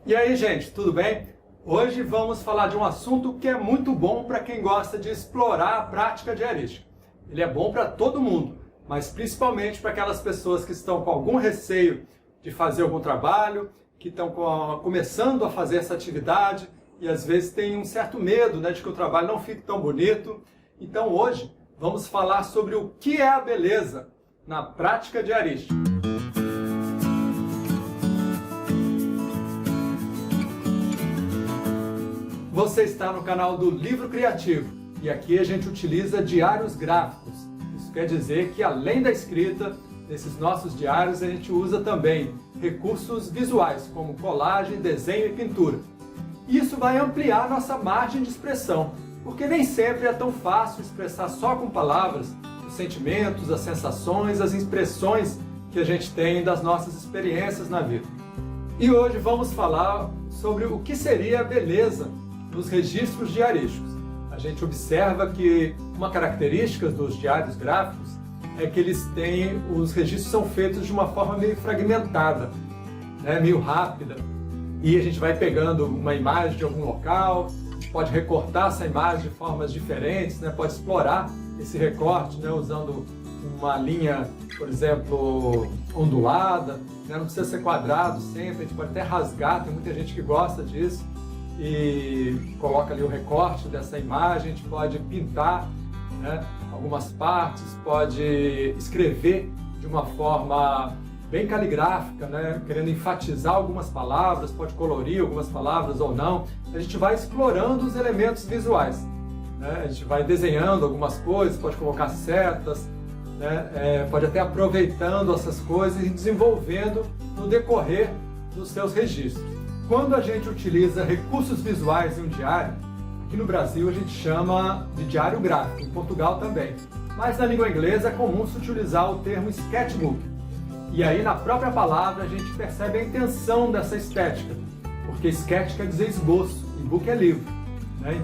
E aí, gente, tudo bem? Hoje vamos falar de um assunto que é muito bom para quem gosta de explorar a prática diarística. Ele é bom para todo mundo, mas principalmente para aquelas pessoas que estão com algum receio de fazer algum trabalho, que estão começando a fazer essa atividade e às vezes têm um certo medo, de que o trabalho não fique tão bonito. Então hoje vamos falar sobre o que é a beleza na prática diarística. Você está no canal do Livro Criativo e aqui a gente utiliza diários gráficos. Isso quer dizer que além da escrita, nesses nossos diários a gente usa também recursos visuais, como colagem, desenho e pintura. Isso vai ampliar nossa margem de expressão, porque nem sempre é tão fácil expressar só com palavras os sentimentos, as sensações, as impressões que a gente tem das nossas experiências na vida. E hoje vamos falar sobre o que seria a beleza nos registros diarísticos. A gente observa que uma característica dos diários gráficos é que os registros são feitos de uma forma meio fragmentada, meio rápida, e a gente vai pegando uma imagem de algum local, pode recortar essa imagem de formas diferentes, pode explorar esse recorte usando uma linha, por exemplo, ondulada, não precisa ser quadrado sempre, a gente pode até rasgar, tem muita gente que gosta disso, e coloca ali o recorte dessa imagem, a gente pode pintar algumas partes, pode escrever de uma forma bem caligráfica, querendo enfatizar algumas palavras, pode colorir algumas palavras ou não. A gente vai explorando os elementos visuais, a gente vai desenhando algumas coisas, pode colocar setas, pode até aproveitando essas coisas e desenvolvendo no decorrer dos seus registros. Quando a gente utiliza recursos visuais em um diário, aqui no Brasil a gente chama de diário gráfico, em Portugal também. Mas na língua inglesa é comum se utilizar o termo sketchbook. E aí na própria palavra a gente percebe a intenção dessa estética, porque sketch quer dizer esboço e book é livro.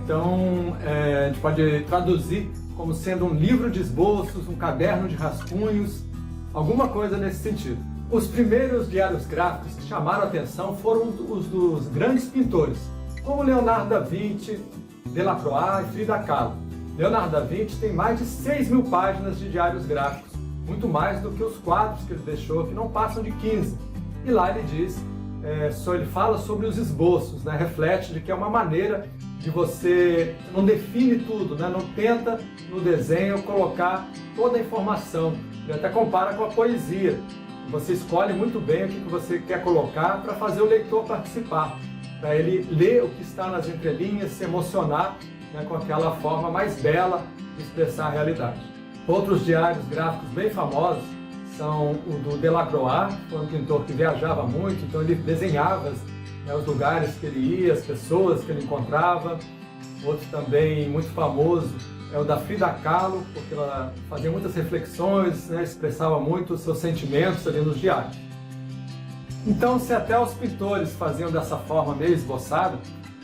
Então a gente pode traduzir como sendo um livro de esboços, um caderno de rascunhos, alguma coisa nesse sentido. Os primeiros diários gráficos que chamaram a atenção foram os dos grandes pintores, como Leonardo da Vinci, Delacroix e Frida Kahlo. Leonardo da Vinci tem mais de 6.000 páginas de diários gráficos, muito mais do que os quadros que ele deixou, que não passam de 15. E lá ele diz, ele fala sobre os esboços, reflete de que é uma maneira de você, não define tudo, não tenta no desenho colocar toda a informação. Ele até compara com a poesia. Você escolhe muito bem o que você quer colocar para fazer o leitor participar, para ele ler o que está nas entrelinhas, se emocionar com aquela forma mais bela de expressar a realidade. Outros diários gráficos bem famosos são o do Delacroix, que foi um pintor que viajava muito, então ele desenhava os lugares que ele ia, as pessoas que ele encontrava. Outro também muito famoso é o da Frida Kahlo, porque ela fazia muitas reflexões, expressava muito os seus sentimentos ali nos diários. Então, se até os pintores faziam dessa forma meio esboçada,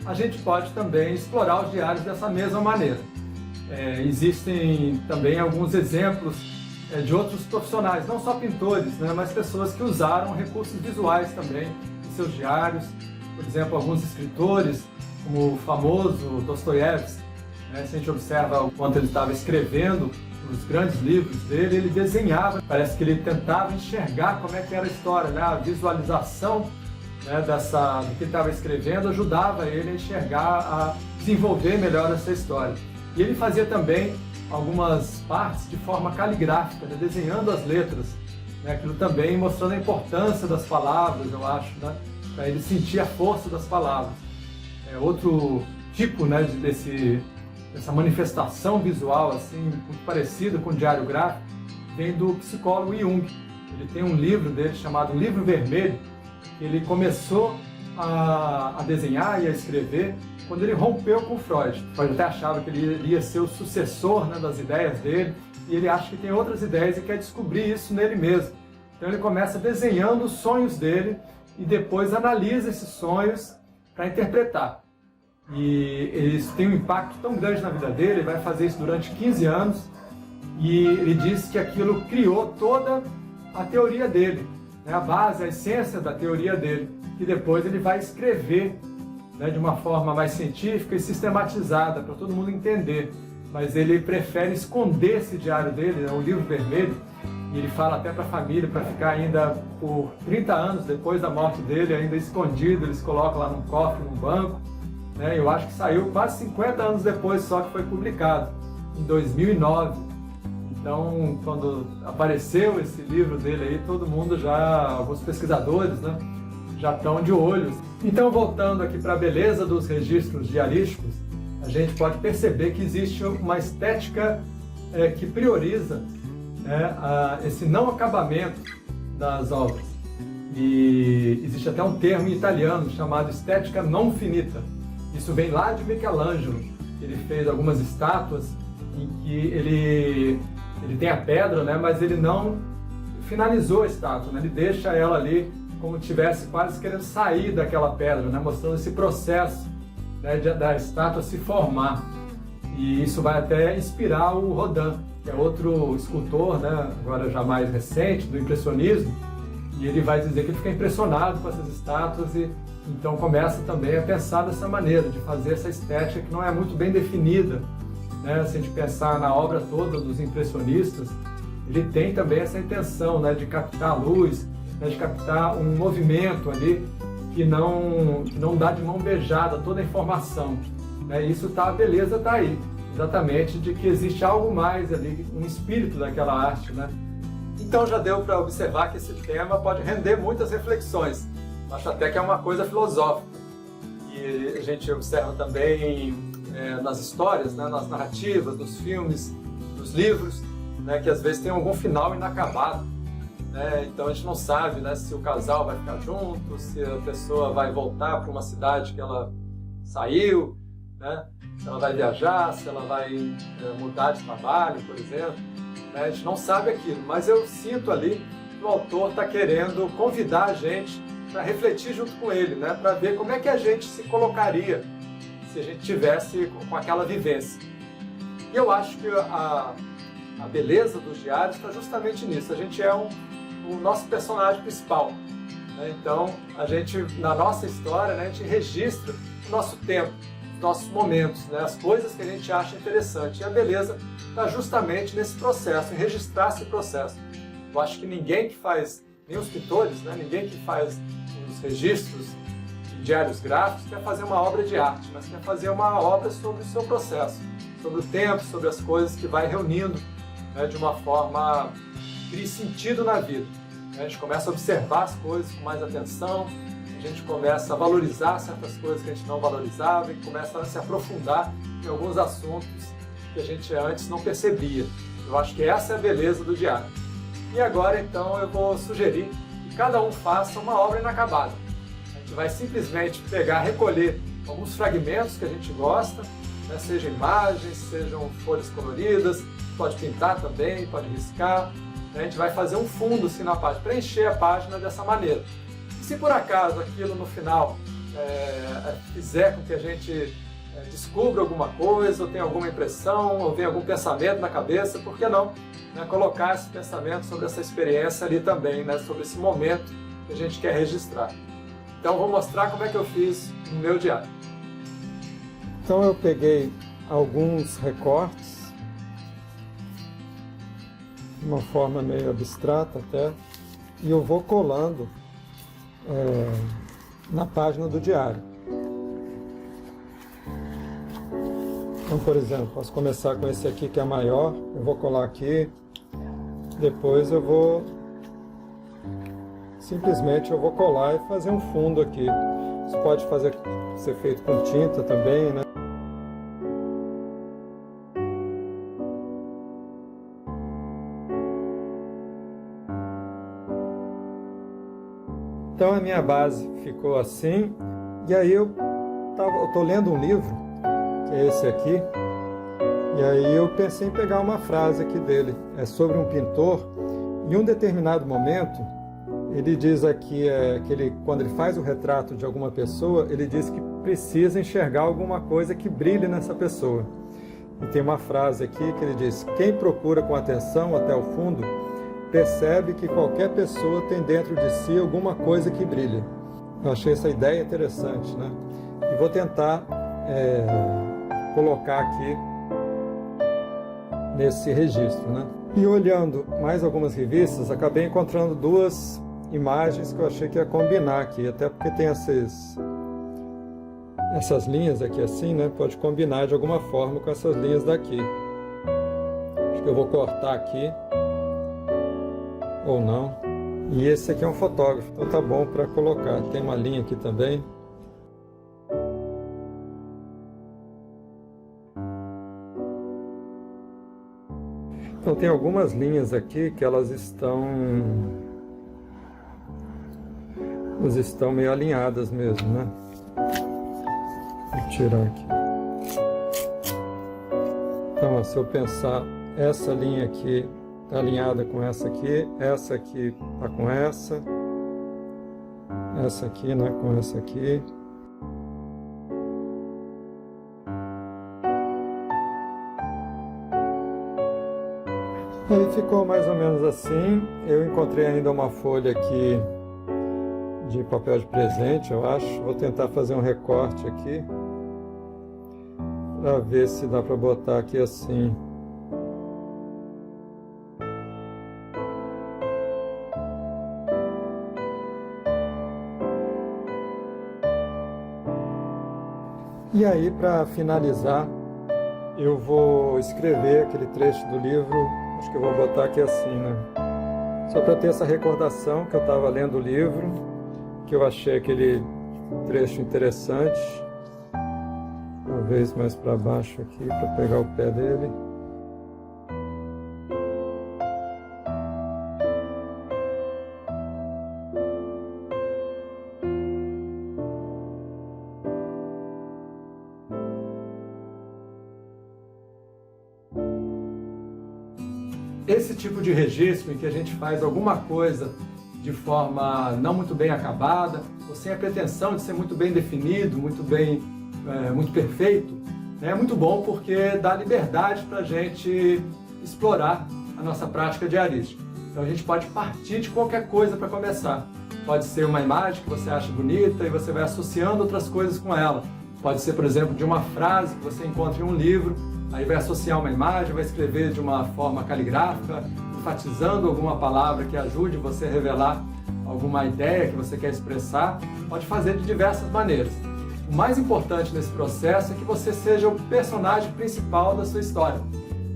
a gente pode também explorar os diários dessa mesma maneira. Existem também alguns exemplos de outros profissionais, não só pintores, mas pessoas que usaram recursos visuais também em seus diários. Por exemplo, alguns escritores, como o famoso Dostoiévski, se a gente observa o quanto ele estava escrevendo os grandes livros dele, ele desenhava, parece que ele tentava enxergar como é que era a história, a visualização do que ele estava escrevendo ajudava ele a enxergar, a desenvolver melhor essa história. E ele fazia também algumas partes de forma caligráfica, desenhando as letras, aquilo também mostrando a importância das palavras, eu acho, para ele sentir a força das palavras. Outro tipo dessa manifestação visual, assim, muito parecida com o diário gráfico, vem do psicólogo Jung. Ele tem um livro dele chamado Livro Vermelho, que ele começou a desenhar e a escrever quando ele rompeu com Freud. Freud até achava que ele iria ser o sucessor das ideias dele, e ele acha que tem outras ideias e quer descobrir isso nele mesmo. Então ele começa desenhando os sonhos dele e depois analisa esses sonhos para interpretar. E isso tem um impacto tão grande na vida dele, ele vai fazer isso durante 15 anos, e ele diz que aquilo criou toda a teoria dele, a base, a essência da teoria dele. que depois ele vai escrever, né, de uma forma mais científica e sistematizada, para todo mundo entender. Mas ele prefere esconder esse diário dele, é um livro vermelho, e ele fala até para a família, para ficar ainda por 30 anos depois da morte dele, ainda escondido, eles colocam lá num cofre, num banco. Né? Eu acho que saiu quase 50 anos depois só que foi publicado, em 2009. Então, quando apareceu esse livro dele aí, todo mundo já, alguns pesquisadores, né, já estão de olho. Então, voltando aqui para a beleza dos registros diarísticos, a gente pode perceber que existe uma estética que prioriza, né, esse não acabamento das obras. E existe até um termo em italiano chamado estética non finita. Isso vem lá de Michelangelo. Ele fez algumas estátuas em que ele tem a pedra, né, mas ele não finalizou a estátua, né, ele deixa ela ali como tivesse quase querendo sair daquela pedra, né, mostrando esse processo, né, da estátua se formar. E isso vai até inspirar o Rodin, que é outro escultor, né, agora já mais recente, do impressionismo, e ele vai dizer que ele fica impressionado com essas estátuas e então começa também a pensar dessa maneira, de fazer essa estética que não é muito bem definida. Né? Se a gente pensar na obra toda dos impressionistas, ele tem também essa intenção, né, de captar a luz, né, de captar um movimento ali que não dá de mão beijada toda a informação. Né? Isso a beleza está aí, exatamente, de que existe algo mais ali, um espírito daquela arte. Né? Então já deu para observar que esse tema pode render muitas reflexões. Acho até que é uma coisa filosófica. E a gente observa também nas histórias, né, nas narrativas, nos filmes, nos livros, né, que às vezes tem algum final inacabado. Né? Então a gente não sabe, né, se o casal vai ficar junto, se a pessoa vai voltar para uma cidade que ela saiu, né? Se ela vai viajar, se ela vai mudar de trabalho, por exemplo. Né? A gente não sabe aquilo, mas eu sinto ali que o autor está querendo convidar a gente para refletir junto com ele, né? Para ver como é que a gente se colocaria se a gente tivesse com aquela vivência. E eu acho que a beleza dos diários está justamente nisso. A gente é o nosso personagem principal. Né? Então, a gente, na nossa história, né, a gente registra o nosso tempo, os nossos momentos, né, as coisas que a gente acha interessante. E a beleza está justamente nesse processo, em registrar esse processo. Eu acho que ninguém que faz, nem os pintores, né, ninguém que faz os registros de diários gráficos quer fazer uma obra de arte, mas quer fazer uma obra sobre o seu processo, sobre o tempo, sobre as coisas que vai reunindo, né, de uma forma que crie sentido na vida. A gente começa a observar as coisas com mais atenção, a gente começa a valorizar certas coisas que a gente não valorizava e começa a se aprofundar em alguns assuntos que a gente antes não percebia. Eu acho que essa é a beleza do diário. E agora, então, eu vou sugerir que cada um faça uma obra inacabada. A gente vai simplesmente pegar, recolher alguns fragmentos que a gente gosta, né, sejam imagens, sejam folhas coloridas, pode pintar também, pode riscar. A gente vai fazer um fundo assim na página, preencher a página dessa maneira. E se por acaso aquilo no final fizer com que a gente descubra alguma coisa, ou tenha alguma impressão, ou venha algum pensamento na cabeça, por que não, né, colocar esse pensamento sobre essa experiência ali também, né, sobre esse momento que a gente quer registrar. Então vou mostrar como é que eu fiz no meu diário. Então eu peguei alguns recortes, de uma forma meio abstrata até, e eu vou colando na página do diário. Então, por exemplo, posso começar com esse aqui que é maior, eu vou colar aqui, depois eu vou simplesmente colar e fazer um fundo aqui. Isso pode ser feito com tinta também, né? Então a minha base ficou assim, e aí eu estou lendo um livro, que é esse aqui, e aí eu pensei em pegar uma frase aqui dele, é sobre um pintor, em um determinado momento, ele diz aqui que quando ele faz o retrato de alguma pessoa, ele diz que precisa enxergar alguma coisa que brilhe nessa pessoa. E tem uma frase aqui que ele diz: quem procura com atenção até o fundo, percebe que qualquer pessoa tem dentro de si alguma coisa que brilha. Eu achei essa ideia interessante, né? E vou tentar colocar aqui nesse registro, né? E olhando mais algumas revistas, acabei encontrando duas imagens que eu achei que ia combinar aqui, até porque tem essas linhas aqui assim, né? Pode combinar de alguma forma com essas linhas daqui. Acho que eu vou cortar aqui, ou não. E esse aqui é um fotógrafo, então tá bom para colocar. Tem uma linha aqui também. Então tem algumas linhas aqui que elas estão meio alinhadas mesmo, né? Vou tirar aqui. Então, ó, se eu pensar, essa linha aqui está alinhada com essa aqui está com essa aqui, né, com essa aqui. Aí ficou mais ou menos assim. Eu encontrei ainda uma folha aqui de papel de presente, eu acho. Vou tentar fazer um recorte aqui para ver se dá para botar aqui assim. E aí, para finalizar, eu vou escrever aquele trecho do livro. Acho que eu vou botar aqui assim, né? Só para ter essa recordação que eu estava lendo o livro, que eu achei aquele trecho interessante. Talvez mais para baixo aqui, para pegar o pé dele. Esse tipo de registro em que a gente faz alguma coisa de forma não muito bem acabada, ou sem a pretensão de ser muito bem definido, muito perfeito, né? É muito bom porque dá liberdade para a gente explorar a nossa prática diarística. Então a gente pode partir de qualquer coisa para começar. Pode ser uma imagem que você acha bonita e você vai associando outras coisas com ela. Pode ser, por exemplo, de uma frase que você encontra em um livro, aí vai associar uma imagem, vai escrever de uma forma caligráfica, enfatizando alguma palavra que ajude você a revelar alguma ideia que você quer expressar. Pode fazer de diversas maneiras. O mais importante nesse processo é que você seja o personagem principal da sua história.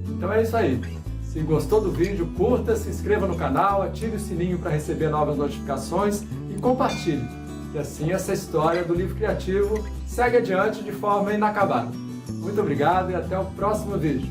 Então é isso aí. Se gostou do vídeo, curta, se inscreva no canal, ative o sininho para receber novas notificações e compartilhe. E assim essa história do livro criativo segue adiante de forma inacabada. Muito obrigado e até o próximo vídeo.